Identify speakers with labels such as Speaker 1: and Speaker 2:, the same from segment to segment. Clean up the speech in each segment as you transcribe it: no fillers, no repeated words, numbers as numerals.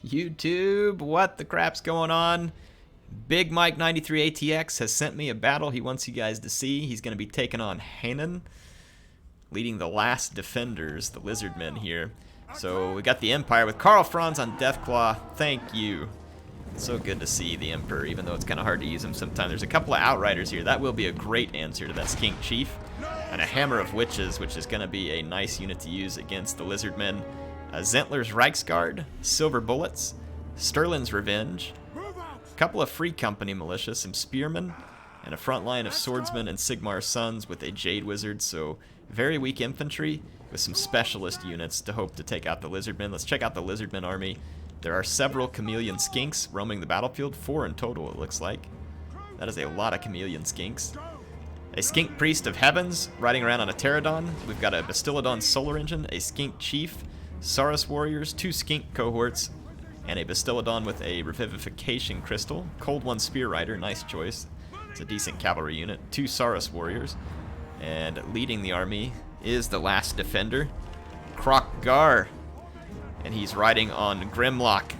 Speaker 1: YouTube, what the crap's going on? Big Mike 93 ATX has sent me a battle he wants you guys to see. He's going to be taking on Hanan, leading the last defenders, the Lizardmen here. So we got the Empire with Karl Franz on Deathclaw. Thank you. It's so good to see the Emperor, even though it's kind of hard to use him sometimes. There's a couple of Outriders here. That will be a great answer to that Skink Chief. And a Hammer of Witches, which is going to be a nice unit to use against the Lizardmen. Zentler's Reichsguard, Silver Bullets, Sterling's Revenge, a couple of Free Company militia, some Spearmen, and a front line of Swordsmen and Sigmar's Sons with a Jade Wizard, so very weak infantry with some specialist units to hope to take out the Lizardmen. Let's check out the Lizardmen army. There are several Chameleon Skinks roaming the battlefield, 4 in total it looks like. That is a lot of Chameleon Skinks. A Skink Priest of Heavens riding around on a Pterodon. We've got a Bastillodon Solar Engine, a Skink Chief, Saurus Warriors, 2 Skink Cohorts, and a Bastillodon with a Revivification Crystal. Cold One Spear Rider, nice choice. It's a decent cavalry unit. 2 Saurus Warriors. And leading the army is the last defender, Kroq-Gar. And he's riding on Grimlock.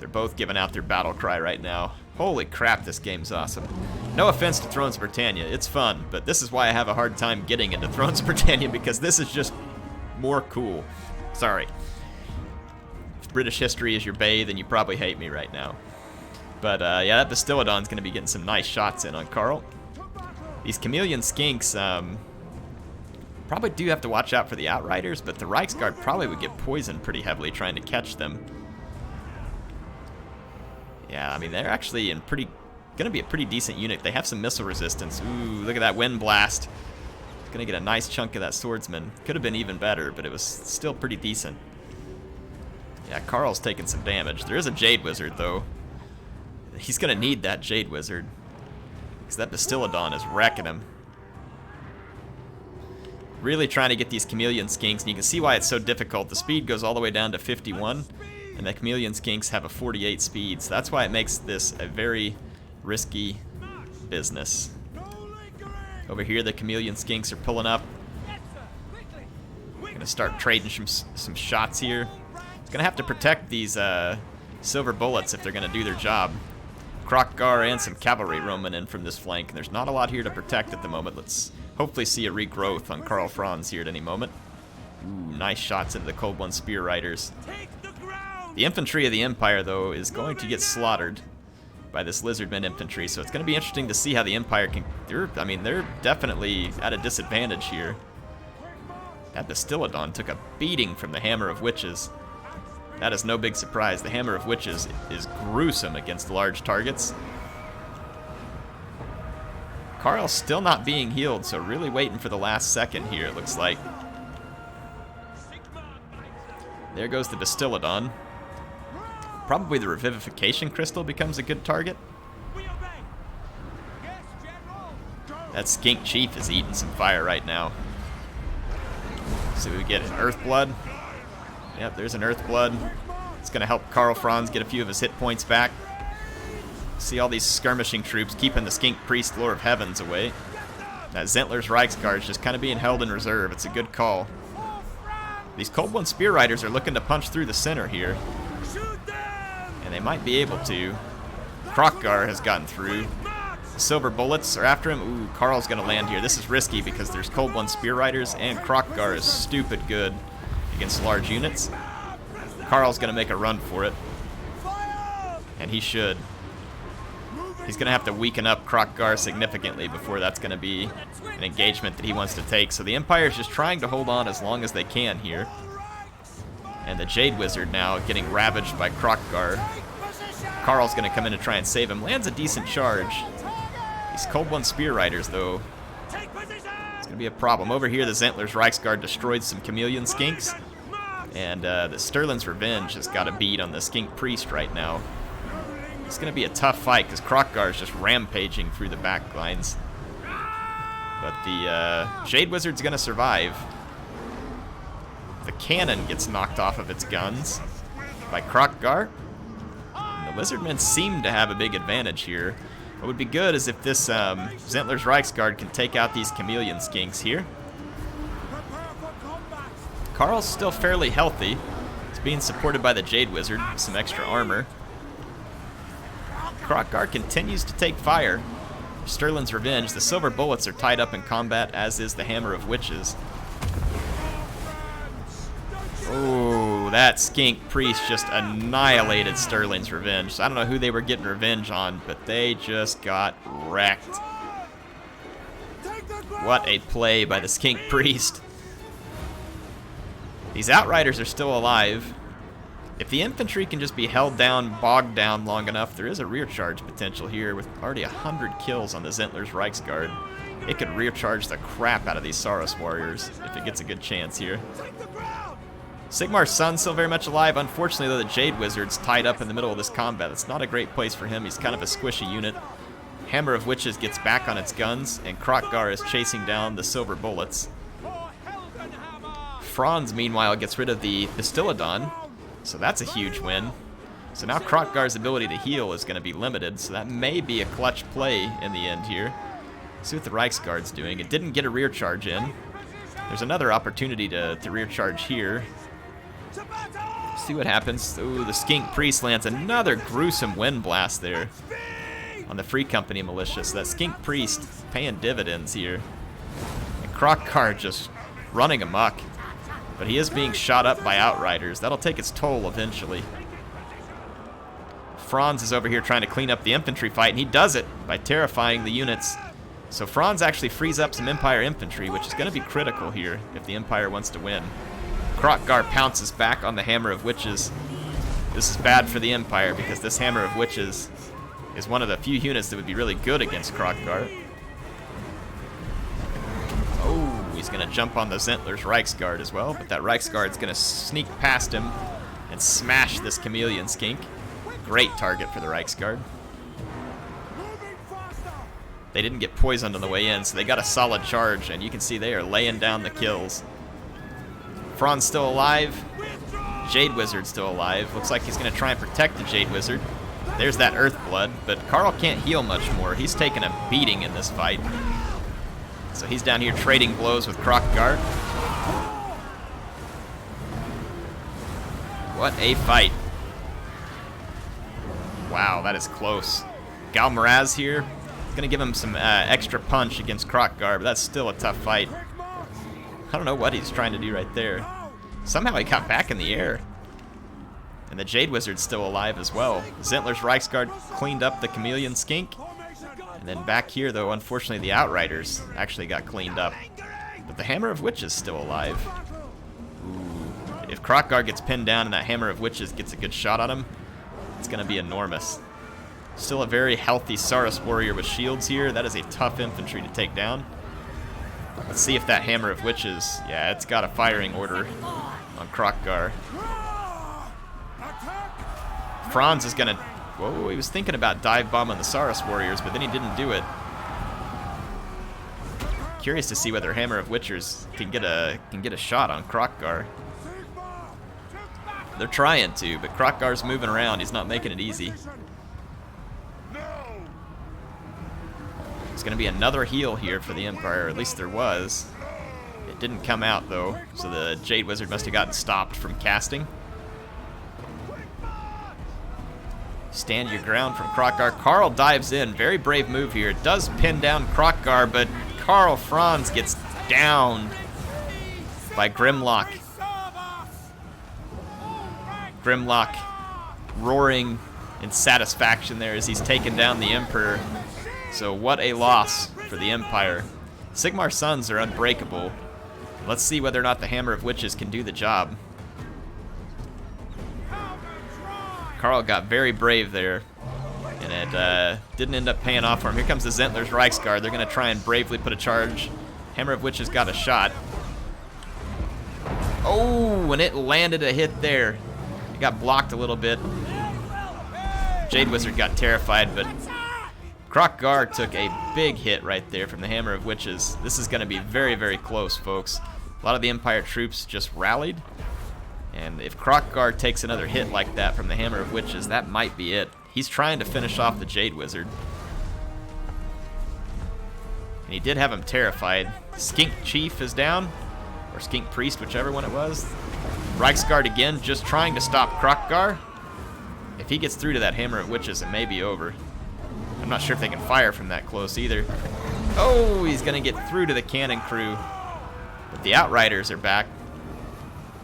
Speaker 1: They're both giving out their battle cry right now. Holy crap, this game's awesome. No offense to Thrones of Britannia, it's fun, but this is why I have a hard time getting into Thrones of Britannia, because this is just more cool. Sorry. If British history is your bae, then you probably hate me right now. But yeah, that Bastillodon's going to be getting some nice shots in on Karl. These Chameleon Skinks probably do have to watch out for the Outriders, but the Reichsguard probably would get poisoned pretty heavily trying to catch them. Yeah, I mean, they're actually in gonna be a pretty decent unit. They have some missile resistance. Ooh, look at that Wind Blast. Gonna get a nice chunk of that Swordsman. Could have been even better, but it was still pretty decent. Yeah, Karl's taking some damage. There is a Jade Wizard, though. He's gonna need that Jade Wizard, because that Bastillodon is wrecking him. Really trying to get these Chameleon Skinks, and you can see why it's so difficult. The speed goes all the way down to 51, and the Chameleon Skinks have a 48 speed, so that's why it makes this a very risky business. Over here, the Chameleon Skinks are pulling up. Gonna start trading some shots here. It's gonna have to protect these Silver Bullets if they're gonna do their job. Kroq-Gar and some cavalry roaming in from this flank. There's not a lot here to protect at the moment. Let's hopefully see a regrowth on Karl Franz here at any moment. Ooh, nice shots into the Cold One Spear Riders. The infantry of the Empire, though, is going to get slaughtered by this Lizardmen infantry, so it's going to be interesting to see how the Empire can... They're definitely at a disadvantage here. That Bastillodon took a beating from the Hammer of Witches. That is no big surprise. The Hammer of Witches is gruesome against large targets. Karl's still not being healed, so really waiting for the last second here, it looks like. There goes the Bastillodon. Probably the Revivification Crystal becomes a good target. That Skink Chief is eating some fire right now. So we get an Earthblood. Yep, there's an Earthblood. It's going to help Karl Franz get a few of his hit points back. See all these skirmishing troops keeping the Skink Priest Lord of Heavens away. That Zentler's Reichsguard is just kind of being held in reserve. It's a good call. These Cold One Spear Riders are looking to punch through the center here. And they might be able to. Kroq-Gar has gotten through. The Silver Bullets are after him. Ooh, Karl's going to land here. This is risky because there's Cold One Spear Riders, and Kroq-Gar is stupid good against large units. Karl's going to make a run for it. And he should. He's going to have to weaken up Kroq-Gar significantly before that's going to be an engagement that he wants to take. So the Empire's just trying to hold on as long as they can here. And the Jade Wizard now getting ravaged by Kroq-Gar. Karl's going to come in and try and save him. Lands a decent charge. These Cold One Spear Riders, though, it's going to be a problem. Over here, the Zentler's Reichsguard destroyed some Chameleon Skinks. And the Sterling's Revenge has got a beat on the Skink Priest right now. It's going to be a tough fight because Kroq-Gar is just rampaging through the back lines. But the Jade Wizard's going to survive. The cannon gets knocked off of its guns by Kroq-Gar. And the Lizardmen seem to have a big advantage here. What would be good is if this Zentler's Reichsguard can take out these Chameleon Skinks here. Karl's still fairly healthy. It's being supported by the Jade Wizard, some extra armor. Kroq-Gar continues to take fire. Sterling's Revenge. The silver bullets are tied up in combat, as is the Hammer of Witches. Oh, that skink priest just annihilated Sterling's Revenge. So I don't know who they were getting revenge on, but they just got wrecked. What a play by the skink priest. These Outriders are still alive. If the infantry can just be held down, bogged down long enough, there is a rear charge potential here with already 100 kills on the Zentler's Reichsguard. It could rear charge the crap out of these Saurus warriors if it gets a good chance here. Sigmar's son's still very much alive. Unfortunately, though, the Jade Wizard's tied up in the middle of this combat. It's not a great place for him. He's kind of a squishy unit. Hammer of Witches gets back on its guns, and Kroq-Gar is chasing down the silver bullets. Franz, meanwhile, gets rid of the Bastillodon, so that's a huge win. So now Kroq-Gar's ability to heal is going to be limited, so that may be a clutch play in the end here. See what the Reichsguard's doing. It didn't get a rear charge in. There's another opportunity to rear charge here. See what happens. Ooh, the skink priest lands another gruesome wind blast there on the Free Company militia. So that skink priest paying dividends here. And Kroq-Gar just running amok. But he is being shot up by Outriders. That'll take its toll eventually. Franz is over here trying to clean up the infantry fight, and he does it by terrifying the units. So Franz actually frees up some Empire infantry, which is going to be critical here if the Empire wants to win. Kroq-Gar pounces back on the Hammer of Witches. This is bad for the Empire because this Hammer of Witches is one of the few units that would be really good against Kroq-Gar. Oh, he's going to jump on the Zentler's Reichsguard as well, but that Reichsguard's going to sneak past him and smash this Chameleon Skink. Great target for the Reichsguard. They didn't get poisoned on the way in, so they got a solid charge, and you can see they are laying down the kills. Franz still alive. Jade Wizard's still alive. Looks like he's going to try and protect the Jade Wizard. There's that Earth Blood, but Karl can't heal much more. He's taken a beating in this fight. So he's down here trading blows with Kroq-Gar. What a fight. Wow, that is close. Galmaraz here. Going to give him some extra punch against Kroq-Gar, but that's still a tough fight. I don't know what he's trying to do right there. Somehow he got back in the air. And the Jade Wizard's still alive as well. Zentler's Reichsguard cleaned up the Chameleon Skink. And then back here, though, unfortunately, the Outriders actually got cleaned up. But the Hammer of Witches is still alive. Ooh. If Kroq-Gar gets pinned down and that Hammer of Witches gets a good shot on him, it's going to be enormous. Still a very healthy Saurus warrior with shields here. That is a tough infantry to take down. Let's see if that Hammer of Witches... Yeah, it's got a firing order on Kroq-Gar. Franz is going to... Whoa, he was thinking about dive bomb on the Saurus warriors, but then he didn't do it. Curious to see whether Hammer of Witches can get a shot on Kroq-Gar. They're trying to, but Kroq-Gar's moving around. He's not making it easy. There's going to be another heal here for the Empire, or at least there was. It didn't come out, though, so the Jade Wizard must have gotten stopped from casting. Stand your ground from Kroq-Gar. Karl dives in. Very brave move here. It does pin down Kroq-Gar, but Karl Franz gets downed by Grimlock. Grimlock roaring in satisfaction there as he's taken down the Emperor. So what a loss for the Empire. Sigmar's sons are unbreakable. Let's see whether or not the Hammer of Witches can do the job. Karl got very brave there, and it didn't end up paying off for him. Here comes the Zentler's Reichsguard. They're going to try and bravely put a charge. Hammer of Witches got a shot. Oh, and it landed a hit there. It got blocked a little bit. Jade Wizard got terrified, but Kroq-Gar took a big hit right there from the Hammer of Witches. This is going to be very, very close, folks. A lot of the Empire troops just rallied. And if Kroq-Gar takes another hit like that from the Hammer of Witches, that might be it. He's trying to finish off the Jade Wizard. And he did have him terrified. Skink Chief is down. Or Skink Priest, whichever one it was. Reichsguard again, just trying to stop Kroq-Gar. If he gets through to that Hammer of Witches, it may be over. I'm not sure if they can fire from that close either. Oh, he's gonna get through to the cannon crew. But the Outriders are back.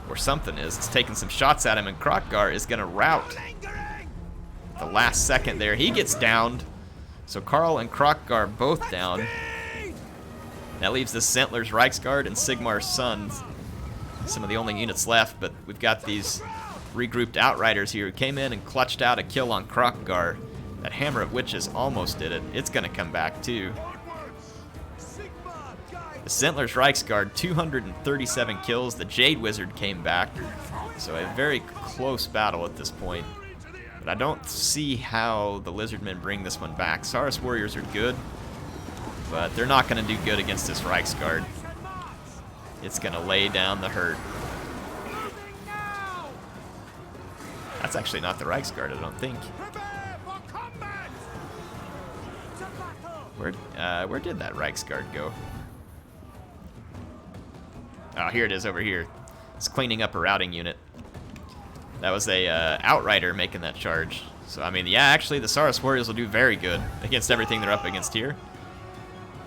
Speaker 1: Or something is. It's taking some shots at him, and Kroq-Gar is gonna rout. At the last second there, he gets downed. So Karl and Kroq-Gar both down. That leaves the Zentler's Reichsguard and Sigmar's Sons. Some of the only units left, but we've got these regrouped Outriders here who came in and clutched out a kill on Kroq-Gar. That Hammer of Witches almost did it. It's gonna come back too. The Zentler's Reichsguard, 237 kills. The Jade Wizard came back. So a very close battle at this point. But I don't see how the Lizardmen bring this one back. Saurus Warriors are good, but they're not going to do good against this Reichsguard. It's going to lay down the hurt. That's actually not the Reichsguard, I don't think. Where did that Reichsguard go? Oh, here it is over here. It's cleaning up a routing unit. That was a Outrider making that charge. So, I mean, yeah, actually, the Saurus Warriors will do very good against everything they're up against here.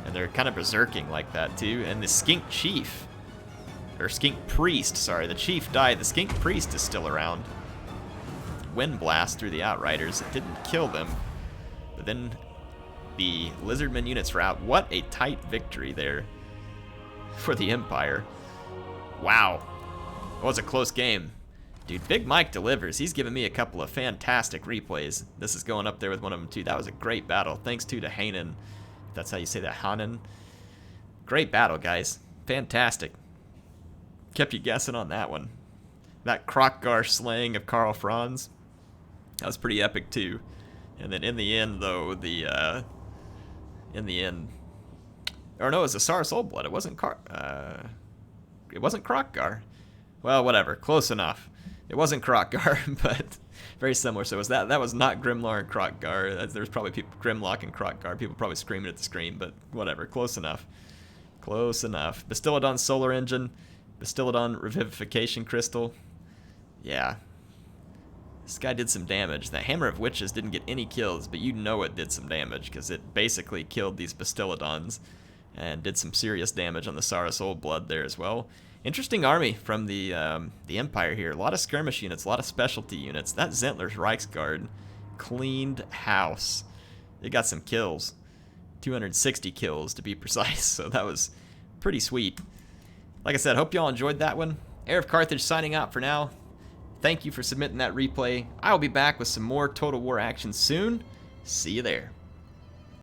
Speaker 1: And they're kind of berserking like that, too. And the Skink Chief, or Skink Priest, sorry, the Chief died. The Skink Priest is still around. Wind Blast through the Outriders. It didn't kill them. But then the Lizardmen units were out. What a tight victory there for the Empire. Wow. It was a close game. Dude, Big Mike delivers. He's given me a couple of fantastic replays. This is going up there with one of them, too. That was a great battle. Thanks, to Hanan. If that's how you say that, Hanan. Great battle, guys. Fantastic. Kept you guessing on that one. That Kroq-Gar slaying of Karl Franz. That was pretty epic, too. And then in the end, though, or no, it was the Saurus Oldblood. It wasn't Kroq-Gar. Well, whatever. Close enough. It wasn't Kroq-Gar, but very similar. So it was that was not Grimlar and Kroq-Gar. There's probably people, Grimlock and Kroq-Gar. People probably screaming at the screen, but whatever. Close enough. Close enough. Bastillodon Solar Engine. Bastillodon Revivification Crystal. Yeah. This guy did some damage. That Hammer of Witches didn't get any kills, but you know it did some damage because it basically killed these Bastillodons and did some serious damage on the Saurus Oldblood there as well. Interesting army from the Empire here. A lot of skirmish units, a lot of specialty units. That Zentler's Reichsguard cleaned house. It got some kills. 260 kills to be precise, so that was pretty sweet. Like I said, hope y'all enjoyed that one. HeirofCarthage signing out for now. Thank you for submitting that replay. I will be back with some more Total War action soon. See you there.